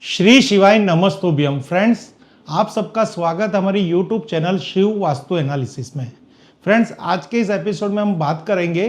श्री शिवाय नमस्तुभ्यम फ्रेंड्स, आप सबका स्वागत हमारी YouTube channel Shiv Vastu analysis में। फ्रेंड्स, आज के इस एपिसोड में हम बात करेंगे,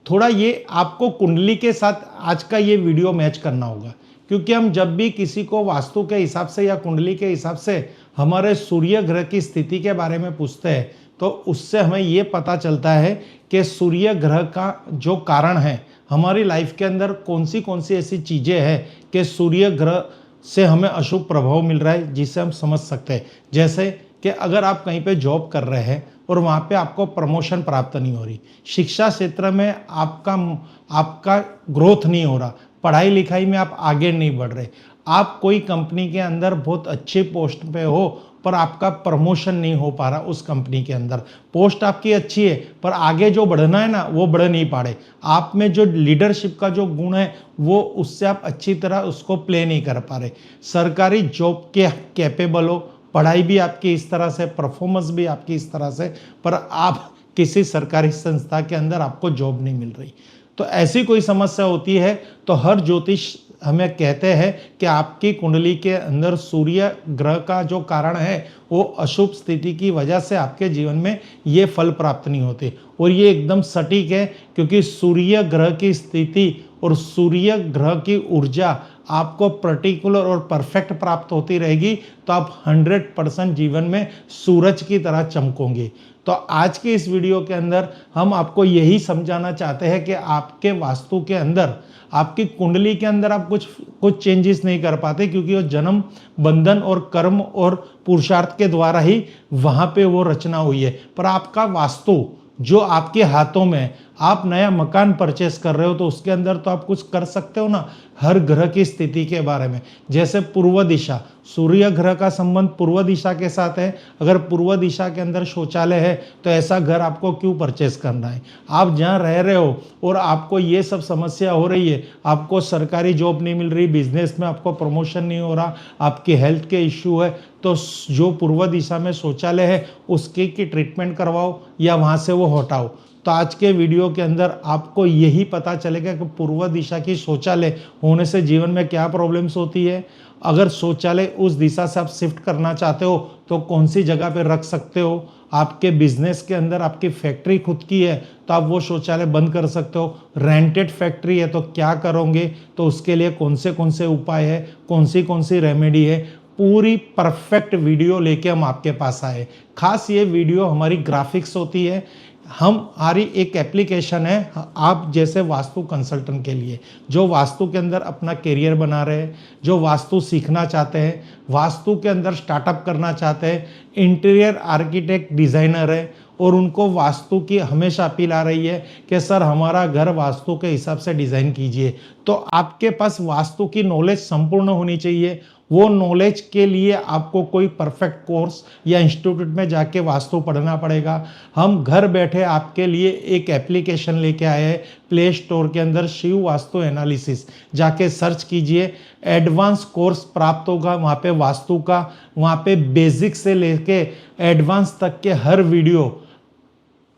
थोड़ा ये आपको कुंडली के साथ आज का ये वीडियो मैच करना होगा, क्योंकि हम जब भी किसी को वास्तु के हिसाब से या कुंडली के हिसाब से हमारे सूर्य ग्रह की स्थिति के बारे में पूछते हैं तो उससे हमें ये पता चलता है कि सूर्य ग्रह का जो कारण है हमारी लाइफ के अंदर कौन सी ऐसी चीज़ें हैं कि सूर्य ग्रह से हमें अशुभ प्रभाव मिल रहा है, जिससे हम समझ सकते हैं। जैसे कि अगर आप कहीं पे जॉब कर रहे हैं और वहाँ पे आपको प्रमोशन प्राप्त नहीं हो रही, शिक्षा क्षेत्र में आपका ग्रोथ नहीं हो रहा, पढ़ाई लिखाई में आप आगे नहीं बढ़ रहे, आप कोई कंपनी के अंदर बहुत अच्छे पोस्ट पे हो पर आपका प्रमोशन नहीं हो पा रहा, उस कंपनी के अंदर पोस्ट आपकी अच्छी है पर आगे जो बढ़ना है ना वो बढ़ नहीं पा रहे, आप में जो लीडरशिप का जो गुण है वो उससे आप अच्छी तरह उसको प्ले नहीं कर पा रहे, सरकारी जॉब के कैपेबल हो, पढ़ाई भी आपकी इस तरह से, परफॉर्मेंस भी आपकी इस तरह से, पर आप किसी सरकारी संस्था के अंदर आपको जॉब नहीं मिल रही। तो ऐसी कोई समस्या होती है तो हर ज्योतिष हमें कहते हैं कि आपकी कुंडली के अंदर सूर्य ग्रह का जो कारण है वो अशुभ स्थिति की वजह से आपके जीवन में ये फल प्राप्त नहीं होते। और ये एकदम सटीक है, क्योंकि सूर्य ग्रह की स्थिति और सूर्य ग्रह की ऊर्जा आपको पर्टिकुलर और परफेक्ट प्राप्त होती रहेगी तो आप 100% जीवन में सूरज की तरह चमकोगे। तो आज के इस वीडियो के अंदर हम आपको यही समझाना चाहते हैं कि आपके वास्तु के अंदर, आपकी कुंडली के अंदर आप कुछ चेंजेस नहीं कर पाते, क्योंकि वो जन्म, बंधन और कर्म और पुरुषार्थ के द्वारा ही वहाँ पे वो रचना हुई है। पर आपका वास्तु जो आपके हाथों में, आप नया मकान परचेस कर रहे हो तो उसके अंदर तो आप कुछ कर सकते हो ना, हर ग्रह की स्थिति के बारे में। जैसे पूर्व दिशा, सूर्य ग्रह का संबंध पूर्व दिशा के साथ है, अगर पूर्व दिशा के अंदर शौचालय है तो ऐसा घर आपको क्यों परचेस करना है। आप जहाँ रह रहे हो और आपको ये सब समस्या हो रही है, आपको सरकारी जॉब नहीं मिल रही, बिजनेस में आपको प्रमोशन नहीं हो रहा, आपके हेल्थ के इश्यू है, तो जो पूर्व दिशा में शौचालय है उसकी की ट्रीटमेंट करवाओ या वहाँ से वो हटाओ। तो आज के वीडियो के अंदर आपको यही पता चलेगा कि पूर्व दिशा की शौचालय होने से जीवन में क्या प्रॉब्लम्स होती है। अगर शौचालय उस दिशा से आप शिफ्ट करना चाहते हो तो कौन सी जगह पे रख सकते हो। आपके बिजनेस के अंदर आपकी फैक्ट्री खुद की है तो आप वो शौचालय बंद कर सकते हो। रेंटेड फैक्ट्री है तो क्या करोगे, तो उसके लिए कौन से उपाय है, कौन सी रेमेडी है, पूरी परफेक्ट वीडियो लेके हम आपके पास आए। खास ये वीडियो हमारी ग्राफिक्स होती है, हमारी एक एप्लीकेशन है आप जैसे वास्तु कंसल्टेंट के लिए, जो वास्तु के अंदर अपना करियर बना रहे हैं, जो वास्तु सीखना चाहते हैं, वास्तु के अंदर स्टार्टअप करना चाहते हैं, इंटीरियर आर्किटेक्ट डिज़ाइनर है और उनको वास्तु की हमेशा अपील आ रही है कि सर हमारा घर वास्तु के हिसाब से डिज़ाइन कीजिए। तो आपके पास वास्तु की नॉलेज संपूर्ण होनी चाहिए। वो नॉलेज के लिए आपको कोई परफेक्ट कोर्स या इंस्टीट्यूट में जाके वास्तु पढ़ना पड़ेगा। हम घर बैठे आपके लिए एक एप्लीकेशन लेके आए हैं, प्ले स्टोर के अंदर शिव वास्तु एनालिसिस जाके सर्च कीजिए, एडवांस कोर्स प्राप्त होगा वहाँ पे वास्तु का। वहाँ पे बेसिक से लेके एडवांस तक के हर वीडियो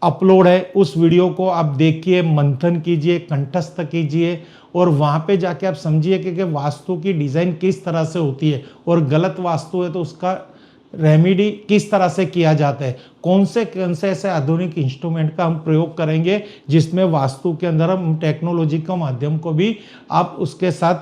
अपलोड है। उस वीडियो को आप देखिए, मंथन कीजिए, कंठस्थ कीजिए और वहाँ पे जाके आप समझिए कि वास्तु की डिज़ाइन किस तरह से होती है और गलत वास्तु है तो उसका रेमेडी किस तरह से किया जाता है, कौन से ऐसे आधुनिक इंस्ट्रूमेंट का हम प्रयोग करेंगे जिसमें वास्तु के अंदर हम टेक्नोलॉजी के माध्यम को भी आप उसके साथ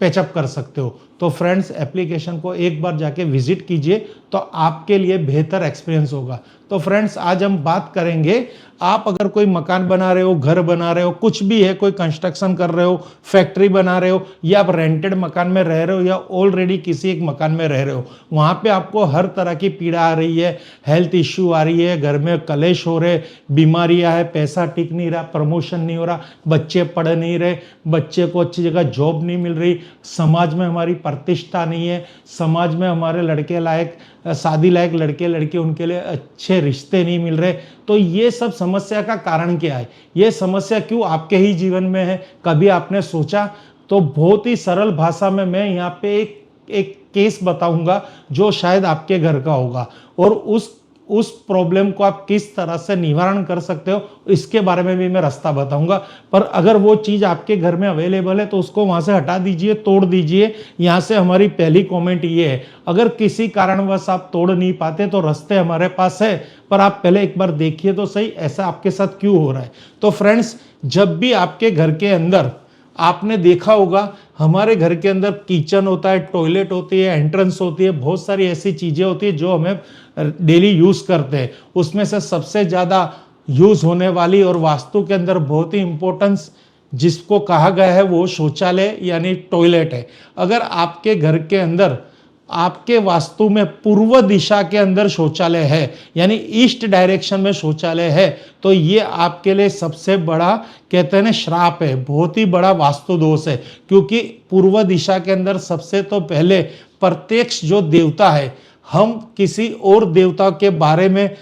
पैचअप कर सकते हो। तो फ्रेंड्स, एप्लीकेशन को एक बार जाके विजिट कीजिए तो आपके लिए बेहतर एक्सपीरियंस होगा। तो फ्रेंड्स, आज हम बात करेंगे, आप अगर कोई मकान बना रहे हो, घर बना रहे हो, कुछ भी है, कोई कंस्ट्रक्शन कर रहे हो, फैक्ट्री बना रहे हो, या आप रेंटेड मकान में रह रहे हो या ऑलरेडी किसी एक मकान में रह रहे हो, वहाँ पे आपको हर तरह की पीड़ा आ रही है, हेल्थ इश्यू आ रही है, घर में कलेश हो रहे, बीमारियाँ है, पैसा टिक नहीं रहा, प्रमोशन नहीं हो रहा, बच्चे पढ़ नहीं रहे, बच्चे को अच्छी जगह जॉब नहीं मिल रही, समाज में हमारी प्रतिष्ठा नहीं है, समाज में हमारे लड़के लायक, शादी लायक लड़के लड़के उनके लिए अच्छे रिश्ते नहीं मिल रहे। तो ये सब समस्या का कारण क्या है, ये समस्या क्यों आपके ही जीवन में है, कभी आपने सोचा? तो बहुत ही सरल भाषा में मैं यहाँ पे एक केस बताऊंगा जो शायद आपके घर का होगा और उस प्रॉब्लम को आप किस तरह से निवारण कर सकते हो इसके बारे में भी मैं रास्ता बताऊंगा। पर अगर वो चीज़ आपके घर में अवेलेबल है तो उसको वहाँ से हटा दीजिए, तोड़ दीजिए। यहाँ से हमारी पहली कमेंट ये है, अगर किसी कारणवश आप तोड़ नहीं पाते तो रास्ते हमारे पास है, पर आप पहले एक बार देखिए तो सही ऐसा आपके साथ क्यों हो रहा है। तो फ्रेंड्स, जब भी आपके घर के अंदर, आपने देखा होगा हमारे घर के अंदर किचन होता है, टॉयलेट होती है, एंट्रेंस होती है, बहुत सारी ऐसी चीज़ें होती है जो हमें डेली यूज़ करते हैं। उसमें से सबसे ज़्यादा यूज़ होने वाली और वास्तु के अंदर बहुत ही इंपॉर्टेंस जिसको कहा गया है वो शौचालय यानी टॉयलेट है। अगर आपके घर के अंदर, आपके वास्तु में पूर्व दिशा के अंदर शौचालय है यानी ईस्ट डायरेक्शन में शौचालय है, तो ये आपके लिए सबसे बड़ा, कहते हैं ना, श्राप है, बहुत ही बड़ा वास्तु दोष है। क्योंकि पूर्व दिशा के अंदर सबसे तो पहले प्रत्यक्ष जो देवता है, हम किसी और देवता के बारे में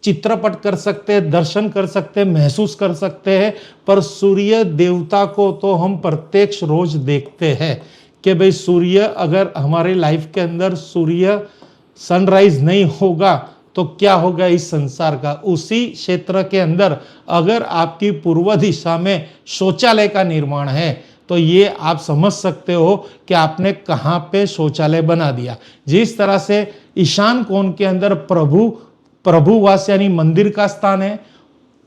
चित्रपट कर सकते हैं, दर्शन कर सकते हैं, महसूस कर सकते हैं, पर सूर्य देवता को तो हम प्रत्यक्ष रोज देखते हैं कि भाई सूर्य, अगर हमारे लाइफ के अंदर सूर्य सनराइज नहीं होगा तो क्या होगा इस संसार का। उसी क्षेत्र के अंदर अगर आपकी पूर्व दिशा में शौचालय का निर्माण है तो ये आप समझ सकते हो कि आपने कहाँ पे शौचालय बना दिया। जिस तरह से ईशान कोण के अंदर प्रभुवास यानी मंदिर का स्थान है,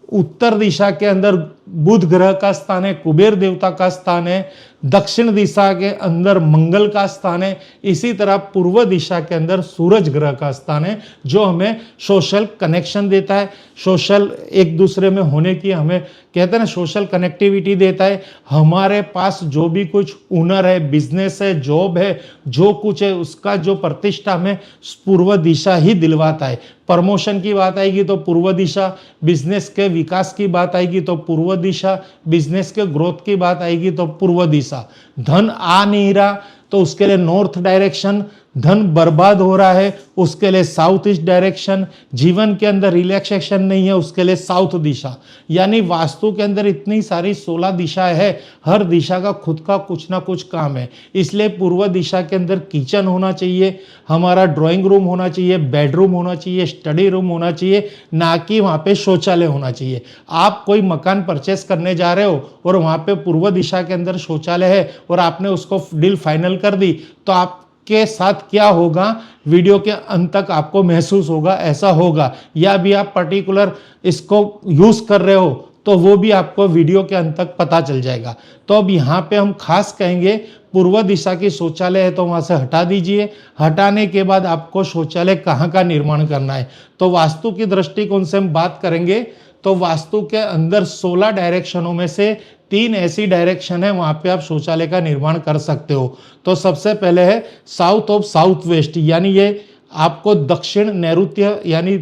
उत्तर दिशा के अंदर बुध ग्रह का स्थान है, कुबेर देवता का स्थान है, दक्षिण दिशा के अंदर मंगल का स्थान है, इसी तरह पूर्व दिशा के अंदर सूरज ग्रह का स्थान है जो हमें सोशल कनेक्शन देता है, सोशल एक दूसरे में होने की, हमें कहते हैं ना सोशल कनेक्टिविटी देता है। हमारे पास जो भी कुछ हुनर है, बिजनेस है, जॉब है, जो कुछ है उसका जो प्रतिष्ठा हमें पूर्व दिशा ही दिलवाता है। प्रमोशन की बात आएगी तो पूर्व दिशा, बिजनेस के विकास की बात आएगी तो पूर्व दिशा, बिजनेस के ग्रोथ की बात आएगी तो पूर्व दिशा। धन आ नहीं रहा तो उसके लिए नॉर्थ डायरेक्शन, धन बर्बाद हो रहा है उसके लिए साउथ ईस्ट डायरेक्शन, जीवन के अंदर रिलैक्सेशन नहीं है उसके लिए साउथ दिशा। यानी वास्तु के अंदर इतनी सारी 16 दिशाएं है, हर दिशा का खुद का कुछ ना कुछ काम है। इसलिए पूर्व दिशा के अंदर किचन होना चाहिए, हमारा ड्राइंग रूम होना चाहिए, बेडरूम होना चाहिए, स्टडी रूम होना चाहिए, ना कि वहाँ पे शौचालय होना चाहिए। आप कोई मकान परचेस करने जा रहे हो और वहाँ पे पूर्व दिशा के अंदर शौचालय है और आपने उसको डील फाइनल कर दी तो आप के साथ क्या होगा वीडियो के अंत तक आपको महसूस होगा, ऐसा होगा। या भी आप पर्टिकुलर इसको यूज कर रहे हो तो वो भी आपको वीडियो के अंत तक पता चल जाएगा। तो अब यहाँ पे हम खास कहेंगे पूर्व दिशा की शौचालय है तो वहां से हटा दीजिए। हटाने के बाद आपको शौचालय कहाँ का निर्माण करना है, तो वास्तु की दृष्टिकोण से हम बात करेंगे तो वास्तु के अंदर 16 डायरेक्शनों में से 3 ऐसी डायरेक्शन है वहां पे आप शौचालय का निर्माण कर सकते हो। तो सबसे पहले है साउथ ऑफ साउथ वेस्ट, यानी ये आपको दक्षिण नैऋत्य यानी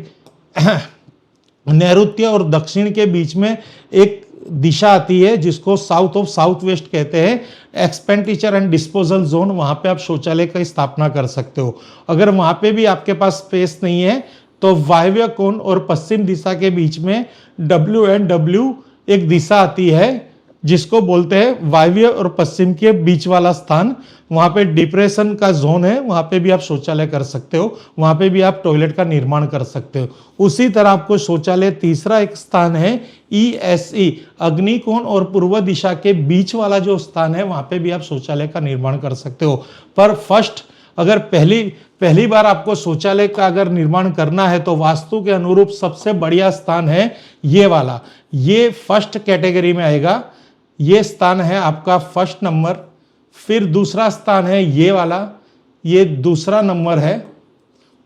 नैऋत्य और दक्षिण के बीच में एक दिशा आती है जिसको साउथ ऑफ साउथ वेस्ट कहते हैं। एक्सपेंडिचर एंड डिस्पोजल जोन, वहां पे आप शौचालय की स्थापना कर सकते हो। अगर वहां पे भी आपके पास स्पेस नहीं है तो वायव्य कोण और पश्चिम दिशा के बीच में WNW एक दिशा आती है जिसको बोलते हैं वायव्य और पश्चिम के बीच वाला स्थान। वहां पे डिप्रेशन का जोन है, वहां पे भी आप शौचालय कर सकते हो, वहां पे भी आप टॉयलेट का निर्माण कर सकते हो। उसी तरह आपको शौचालय तीसरा एक स्थान है ESE, अग्निकोण और पूर्व दिशा के बीच वाला जो स्थान है वहां पे भी आप शौचालय का निर्माण कर सकते हो। पर फर्स्ट, अगर पहली बार आपको शौचालय का अगर निर्माण करना है तो वास्तु के अनुरूप सबसे बढ़िया स्थान है ये वाला, ये फर्स्ट कैटेगरी में आएगा। ये स्थान है आपका फर्स्ट नंबर। फिर दूसरा स्थान है ये वाला, ये दूसरा नंबर है।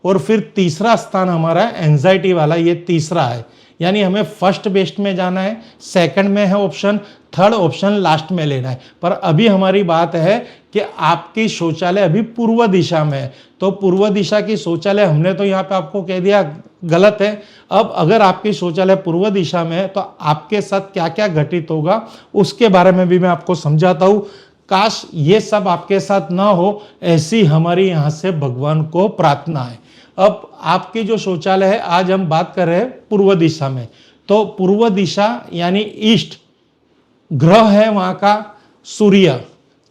और फिर तीसरा स्थान हमारा एंजाइटी वाला, ये तीसरा है। यानी हमें फर्स्ट बेस्ट में जाना है, सेकंड में है ऑप्शन, थर्ड ऑप्शन लास्ट में लेना है। पर अभी हमारी बात है कि आपकी शौचालय अभी पूर्व दिशा में है, तो पूर्व दिशा की शौचालय हमने तो यहाँ पे आपको कह दिया गलत है। अब अगर आपकी शौचालय पूर्व दिशा में है तो आपके साथ क्या क्या घटित होगा उसके बारे में भी मैं आपको समझाता हूँ। काश ये सब आपके साथ ना हो, ऐसी हमारी यहाँ से भगवान को प्रार्थना है। अब आपकी जो शौचालय है, आज हम बात कर रहे हैं पूर्व दिशा में, तो पूर्व दिशा यानी ईस्ट, ग्रह है वहां का सूर्य,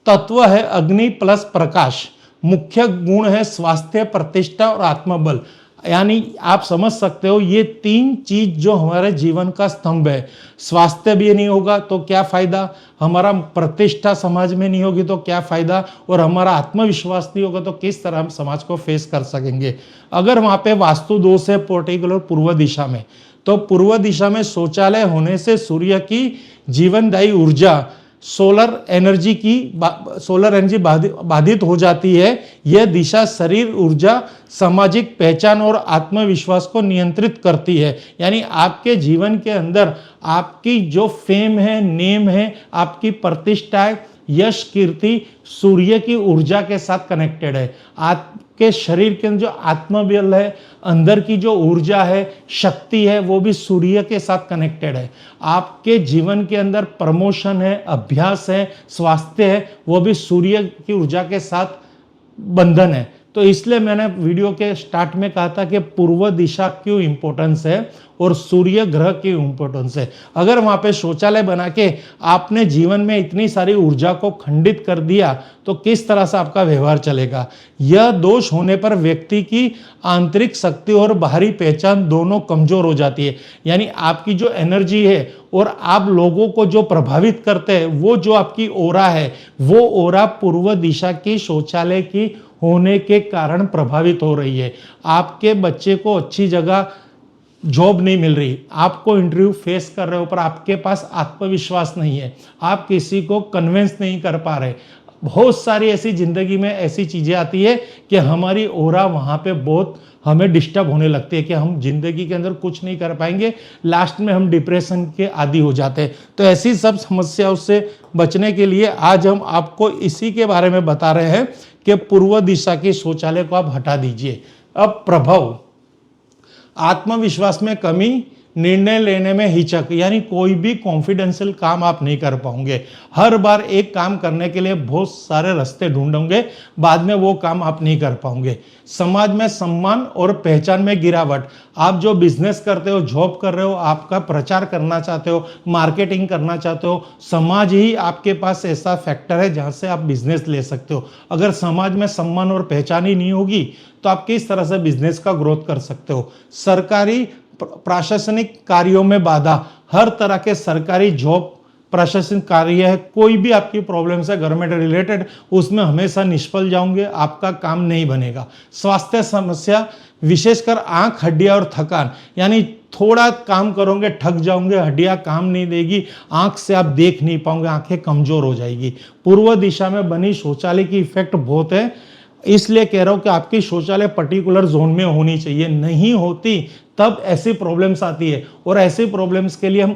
तत्व है अग्नि प्लस प्रकाश, मुख्य गुण है स्वास्थ्य, प्रतिष्ठा और आत्मबल। यानी आप समझ सकते हो ये 3 चीज जो हमारे जीवन का स्तंभ है। स्वास्थ्य भी नहीं होगा तो क्या फायदा, हमारा प्रतिष्ठा समाज में नहीं होगी तो क्या फायदा, और हमारा आत्मविश्वास नहीं होगा तो किस तरह हम समाज को फेस कर सकेंगे। अगर वहां पे वास्तु दोष है पर्टिकुलर पूर्व दिशा में, तो पूर्व दिशा में शौचालय होने से सूर्य की जीवनदायी ऊर्जा सोलर एनर्जी बाधित हो जाती है। यह दिशा शरीर ऊर्जा, सामाजिक पहचान और आत्मविश्वास को नियंत्रित करती है। यानी आपके जीवन के अंदर आपकी जो फेम है, नेम है, आपकी प्रतिष्ठा है, यश, कीर्ति सूर्य की ऊर्जा के साथ कनेक्टेड है। आपके शरीर के अंदर जो आत्मबल है, अंदर की जो ऊर्जा है, शक्ति है, वो भी सूर्य के साथ कनेक्टेड है। आपके जीवन के अंदर प्रमोशन है, अभ्यास है, स्वास्थ्य है, वो भी सूर्य की ऊर्जा के साथ बंधन है। तो इसलिए मैंने वीडियो के स्टार्ट में कहा था कि पूर्व दिशा क्यों इंपॉर्टेंस है और सूर्य ग्रह की इंपॉर्टेंस है। अगर वहां पे शौचालय बना के आपने जीवन में इतनी सारी ऊर्जा को खंडित कर दिया तो किस तरह से आपका व्यवहार चलेगा। यह दोष होने पर व्यक्ति की आंतरिक शक्ति और बाहरी पहचान दोनों कमजोर हो जाती है। यानी आपकी जो एनर्जी है और आप लोगों को जो प्रभावित करते हैं, वो जो आपकी ओरा है, वो ओरा पूर्व दिशा की शौचालय की होने के कारण प्रभावित हो रही है। आपके बच्चे को अच्छी जगह जॉब नहीं मिल रही, आपको इंटरव्यू फेस कर रहे हो पर आपके पास आत्मविश्वास नहीं है, आप किसी को कन्विंस नहीं कर पा रहे। बहुत सारी ऐसी जिंदगी में ऐसी चीजें आती है कि हमारी ओरा वहां पे बहुत हमें डिस्टर्ब होने लगती है कि हम जिंदगी के अंदर कुछ नहीं कर पाएंगे, लास्ट में हम डिप्रेशन के आदी हो जाते हैं। तो ऐसी सब समस्याओं से बचने के लिए आज हम आपको इसी के बारे में बता रहे हैं कि पूर्व दिशा की शौचालय को आप हटा दीजिए। अब प्रभाव, आत्मविश्वास में कमी, निर्णय लेने में हिचक, यानी कोई भी कॉन्फिडेंशियल काम आप नहीं कर पाओगे। हर बार एक काम करने के लिए बहुत सारे रास्ते ढूंढोगे, बाद में वो काम आप नहीं कर पाओगे। समाज में सम्मान और पहचान में गिरावट, आप जो बिजनेस करते हो, जॉब कर रहे हो, आपका प्रचार करना चाहते हो, मार्केटिंग करना चाहते हो, समाज ही आपके पास ऐसा फैक्टर है जहां से आप बिजनेस ले सकते हो। अगर समाज में सम्मान और पहचान ही नहीं होगी तो आप किस तरह से बिजनेस का ग्रोथ कर सकते हो। सरकारी प्रशासनिक कार्यों में बाधा, हर तरह के सरकारी जॉब, प्रशासनिक कार्य है, कोई भी आपकी प्रॉब्लम्स है गवर्नमेंट रिलेटेड, उसमें हमेशा निष्फल जाओगे, आपका काम नहीं बनेगा। स्वास्थ्य समस्या, विशेषकर आंख, हड्डियां और थकान, यानी थोड़ा काम करोगे थक जाओगे, हड्डियां काम नहीं देगी, आंख से आप देख नहीं पाओगे, आंखें कमजोर हो जाएगी। पूर्व दिशा में बनी शौचालय की इफेक्ट बहुत है, इसलिए कह रहा हूं कि आपकी शौचालय पर्टिकुलर जोन में होनी चाहिए। नहीं होती तब ऐसी प्रॉब्लम्स आती है, और ऐसी प्रॉब्लम्स के लिए हम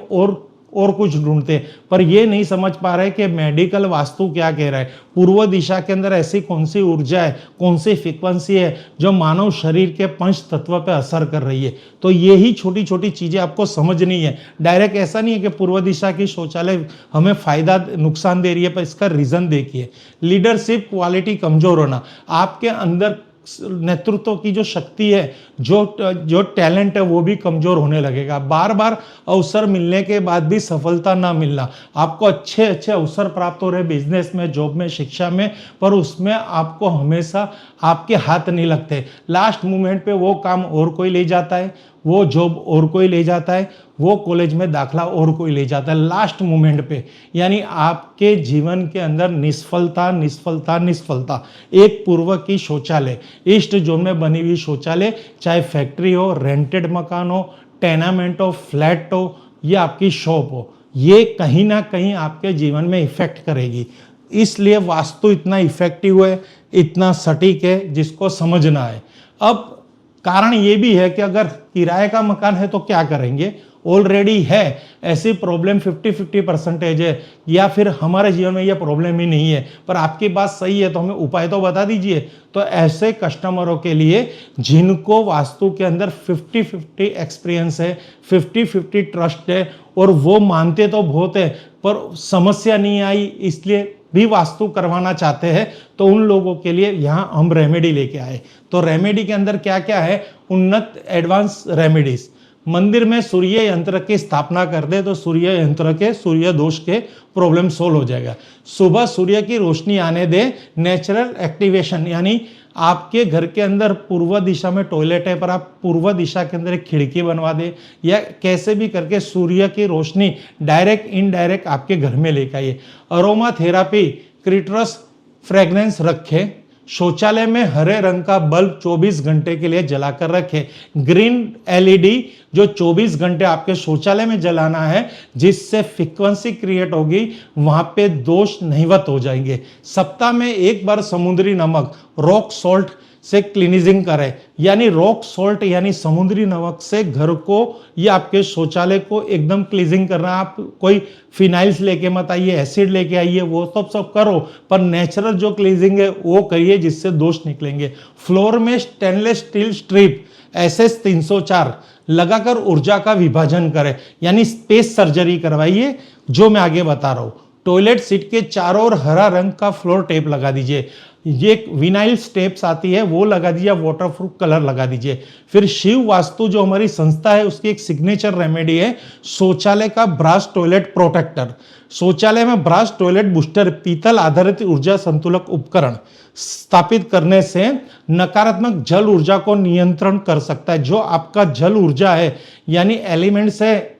और कुछ ढूंढते हैं, पर ये नहीं समझ पा रहे कि मेडिकल वास्तु क्या कह रहा है। पूर्व दिशा के अंदर ऐसी कौन सी ऊर्जा है, कौन सी फ्रीक्वेंसी है जो मानव शरीर के पंच तत्व पे असर कर रही है। तो यही छोटी छोटी चीजें आपको समझनी है। डायरेक्ट ऐसा नहीं है कि पूर्व दिशा की शौचालय हमें फायदा नुकसान दे रही है, पर इसका रीजन देखिए। लीडरशिप क्वालिटी कमजोर होना, आपके अंदर नेतृत्व की जो शक्ति है, जो टैलेंट है, वो भी कमजोर होने लगेगा। बार बार अवसर मिलने के बाद भी सफलता ना मिलना, आपको अच्छे अच्छे अवसर प्राप्त हो रहे बिजनेस में, जॉब में, शिक्षा में, पर उसमें आपको हमेशा आपके हाथ नहीं लगते। लास्ट मोमेंट पे वो काम और कोई ले जाता है, वो जॉब और कोई ले जाता है, वो कॉलेज में दाखला और कोई ले जाता है लास्ट मोमेंट पे। यानी आपके जीवन के अंदर निष्फलता निष्फलता निष्फलता। एक पूर्व की शौचालय, ईस्ट जोन में बनी हुई शौचालय, चाहे फैक्ट्री हो, रेंटेड मकान हो, टेनामेंट हो, फ्लैट हो या आपकी शॉप हो, ये कहीं ना कहीं आपके जीवन में इफेक्ट करेगी। इसलिए वास्तु इतना इफेक्टिव है, इतना सटीक है, जिसको समझना है। अब कारण ये भी है कि अगर किराए का मकान है तो क्या करेंगे, ऑलरेडी है, ऐसी प्रॉब्लम 50-50% है, या फिर हमारे जीवन में यह प्रॉब्लम ही नहीं है, पर आपकी बात सही है तो हमें उपाय तो बता दीजिए। तो ऐसे कस्टमरों के लिए जिनको वास्तु के अंदर 50-50 एक्सपीरियंस है, 50-50 ट्रस्ट है, और वो मानते तो बहुत है पर समस्या नहीं आई इसलिए भी वास्तु करवाना चाहते हैं, तो उन लोगों के लिए यहाँ हम रेमेडी लेके आए। तो रेमेडी के अंदर क्या क्या है, उन्नत एडवांस रेमेडीज, मंदिर में सूर्य यंत्र की स्थापना कर दे तो सूर्य यंत्र के सूर्य दोष के प्रॉब्लम सोल्व हो जाएगा। सुबह सूर्य की रोशनी आने दे, नेचुरल एक्टिवेशन, यानी आपके घर के अंदर पूर्व दिशा में टॉयलेट है पर आप पूर्व दिशा के अंदर एक खिड़की बनवा दे, या कैसे भी करके सूर्य की रोशनी डायरेक्ट इनडायरेक्ट आपके घर में लेकर आइए। अरोमा थेरापी क्रिटरस फ्रेग्रेंस रखें। शौचालय में हरे रंग का बल्ब 24 घंटे के लिए जलाकर रखें। ग्रीन एलईडी जो 24 घंटे आपके शौचालय में जलाना है, जिससे फ्रीक्वेंसी क्रिएट होगी, वहां पे दोष नहिवत हो जाएंगे। सप्ताह में एक बार समुद्री नमक रॉक सॉल्ट से क्लीनिजिंग करें, यानी रॉक सॉल्ट यानी समुद्री नमक से घर को या आपके शौचालय को एकदम क्लीजिंग करना। आप कोई फिनाइल्स लेके मत आइए, एसिड लेके आइए, वो सब करो, पर नेचुरल जो क्लीजिंग है वो करिए, जिससे दोष निकलेंगे। फ्लोर में स्टेनलेस स्टील स्ट्रिप SS 304 लगाकर ऊर्जा का विभाजन करें, यानी स्पेस सर्जरी करवाइए, जो मैं आगे बता रहा हूं। टॉयलेट सीट के चारों ओर हरा रंग का फ्लोर टेप लगा दीजिए। ये विनाइल स्टेप्स आती है वो लगा दीजिए, वाटरप्रूफ कलर लगा दीजिए। फिर शिव वास्तु जो हमारी संस्था है उसकी एक सिग्नेचर रेमेडी है शौचालय का ब्रास टॉयलेट प्रोटेक्टर। शौचालय में ब्रास टॉयलेट बूस्टर पीतल आधारित ऊर्जा संतुलक उपकरण स्थापित करने से नकारात्मक जल ऊर्जा को नियंत्रण कर सकता है। जो आपका जल ऊर्जा है यानी एलिमेंट्स है,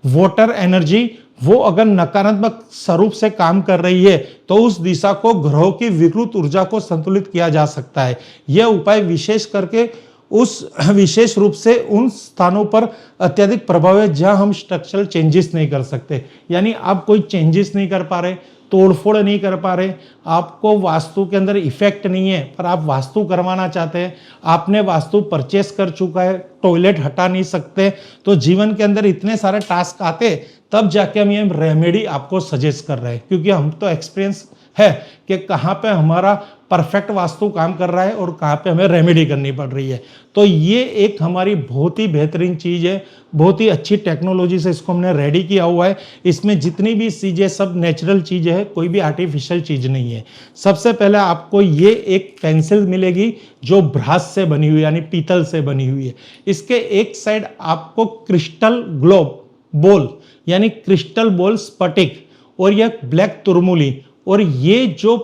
वाटर एनर्जी, वो अगर नकारात्मक स्वरूप से काम कर रही है तो उस दिशा को ग्रहों की विकृत ऊर्जा को संतुलित किया जा सकता है। यह उपाय विशेष करके उस विशेष रूप से उन स्थानों पर अत्यधिक प्रभाव है जहां हम स्ट्रक्चरल चेंजेस नहीं कर सकते, यानी आप कोई चेंजेस नहीं कर पा रहे, तोड़फोड़ नहीं कर पा रहे, आपको वास्तु के अंदर इफेक्ट नहीं है पर आप वास्तु करवाना चाहते हैं, आपने वास्तु परचेस कर चुका है, टॉयलेट हटा नहीं सकते, तो जीवन के अंदर इतने सारे टास्क आते तब जाके हम ये रेमेडी आपको सजेस्ट कर रहे हैं, क्योंकि हम तो एक्सपीरियंस है कि कहाँ पे हमारा परफेक्ट वास्तु काम कर रहा है और कहाँ पे हमें रेमेडी करनी पड़ रही है। तो ये एक हमारी बहुत ही बेहतरीन चीज़ है, बहुत ही अच्छी टेक्नोलॉजी से इसको हमने रेडी किया हुआ है। इसमें जितनी भी चीज़ें सब नेचुरल चीज़ें है, कोई भी आर्टिफिशियल चीज़ नहीं है। सबसे पहले आपको ये एक पेंसिल मिलेगी जो ब्रास से बनी हुई यानी पीतल से बनी हुई है। इसके एक साइड आपको क्रिस्टल ग्लोब बोल यानी क्रिस्टल बॉल स्फटिक और यह ब्लैक तुरमुली और ये जो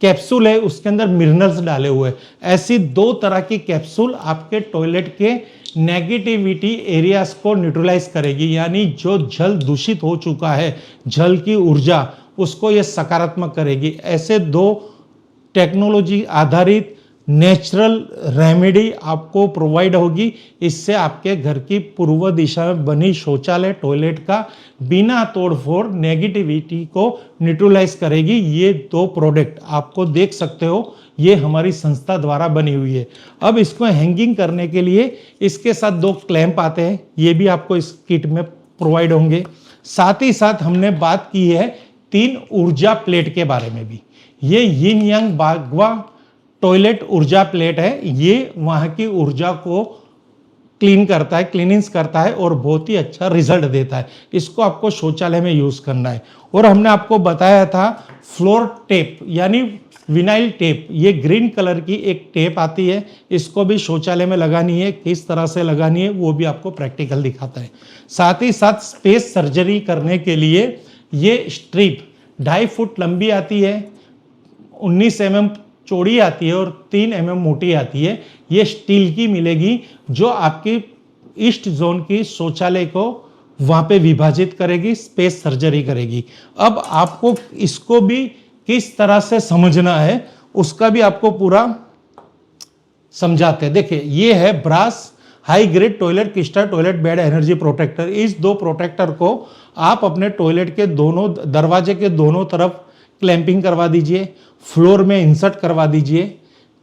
कैप्सूल है उसके अंदर मिनरल्स डाले हुए हैं। ऐसी दो तरह की कैप्सूल आपके टॉयलेट के नेगेटिविटी एरियाज को न्यूट्रलाइज करेगी, यानी जो जल दूषित हो चुका है, जल की ऊर्जा, उसको ये सकारात्मक करेगी। ऐसे दो टेक्नोलॉजी आधारित नेचुरल रेमेडी आपको प्रोवाइड होगी। इससे आपके घर की पूर्व दिशा में बनी शौचालय टॉयलेट का बिना तोड़फोड़ नेगेटिविटी को न्यूट्रलाइज करेगी। ये दो प्रोडक्ट आपको देख सकते हो, ये हमारी संस्था द्वारा बनी हुई है। अब इसको हैंगिंग करने के लिए इसके साथ दो क्लैंप आते हैं, ये भी आपको इस किट में प्रोवाइड होंगे। साथ ही साथ हमने बात की है 3 ऊर्जा प्लेट के बारे में भी। ये यिन यांग बागवा टॉयलेट ऊर्जा प्लेट है, ये वहाँ की ऊर्जा को क्लीन करता है, क्लीनिंग्स करता है और बहुत ही अच्छा रिजल्ट देता है। इसको आपको शौचालय में यूज करना है। और हमने आपको बताया था फ्लोर टेप यानी विनाइल टेप, ये ग्रीन कलर की एक टेप आती है, इसको भी शौचालय में लगानी है। किस तरह से लगानी है वो भी आपको प्रैक्टिकल दिखाता है। साथ ही साथ स्पेस सर्जरी करने के लिए ये स्ट्रिप 2.5 फुट लंबी आती है, 19 mm चौड़ी आती है और 3 mm मोटी आती है। ये स्टील की मिलेगी जो आपकी ईस्ट जोन की शौचालय को वहां पे विभाजित करेगी, स्पेस सर्जरी करेगी। अब आपको इसको भी किस तरह से समझना है उसका भी आपको पूरा समझाते हैं। देखिए ये है brass high grade toilet crystal toilet bad energy protector. इस दो प्रोटेक्टर को आप अपने टॉयलेट के दोनों दरवाजे के दोनों तरफ क्लैंपिंग करवा दीजिए, फ्लोर में इंसर्ट करवा दीजिए।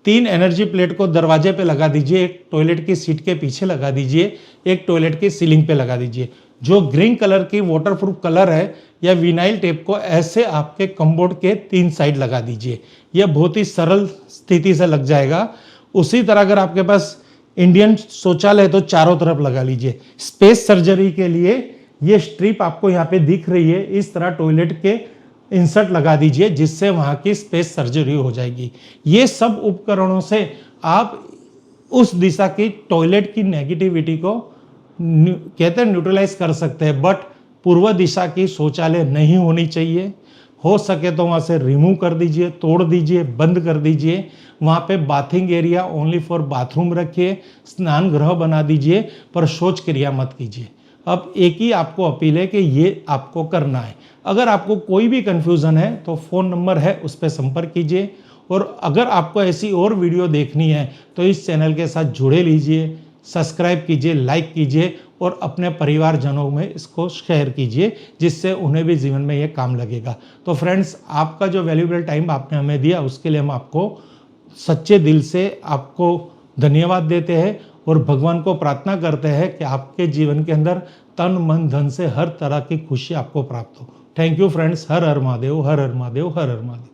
3 एनर्जी प्लेट को दरवाजे पे लगा दीजिए, एक टॉयलेट की सीट के पीछे लगा दीजिए, एक टॉयलेट की सीलिंग पे लगा दीजिए। जो ग्रीन कलर की वाटरप्रूफ कलर है या विनाइल टेप को ऐसे आपके कमबोर्ड के 3 साइड लगा दीजिए। यह बहुत ही सरल स्थिति से लग जाएगा। उसी तरह अगर आपके पास इंडियन शौचालय है तो चारों तरफ लगा लीजिए। स्पेस सर्जरी के लिए ये स्ट्रिप आपको यहाँ पे दिख रही है, इस तरह टॉयलेट के इंसर्ट लगा दीजिए जिससे वहां की स्पेस सर्जरी हो जाएगी। ये सब उपकरणों से आप उस दिशा की टॉयलेट की नेगेटिविटी को कहते हैं न्यूट्रलाइज कर सकते हैं, बट पूर्व दिशा की शौचालय नहीं होनी चाहिए। हो सके तो वहाँ से रिमूव कर दीजिए, तोड़ दीजिए, बंद कर दीजिए। वहाँ पे bathing area only for bathroom रखिए, स्नान गृह बना दीजिए, पर शौच क्रिया मत कीजिए। अब एक ही आपको अपील है कि ये आपको करना है। अगर आपको कोई भी कन्फ्यूज़न है तो फ़ोन नंबर है, उस पर संपर्क कीजिए। और अगर आपको ऐसी और वीडियो देखनी है तो इस चैनल के साथ जुड़े लीजिए, सब्सक्राइब कीजिए, लाइक कीजिए और अपने परिवारजनों में इसको शेयर कीजिए, जिससे उन्हें भी जीवन में ये काम लगेगा। तो फ्रेंड्स, आपका जो वैल्यूएबल टाइम आपने हमें दिया उसके लिए हम आपको सच्चे दिल से आपको धन्यवाद देते हैं और भगवान को प्रार्थना करते हैं कि आपके जीवन के अंदर तन मन धन से हर तरह की खुशी आपको प्राप्त हो। Thank you friends. Her her Mahadev, her her Mahadev, her her Mahadev.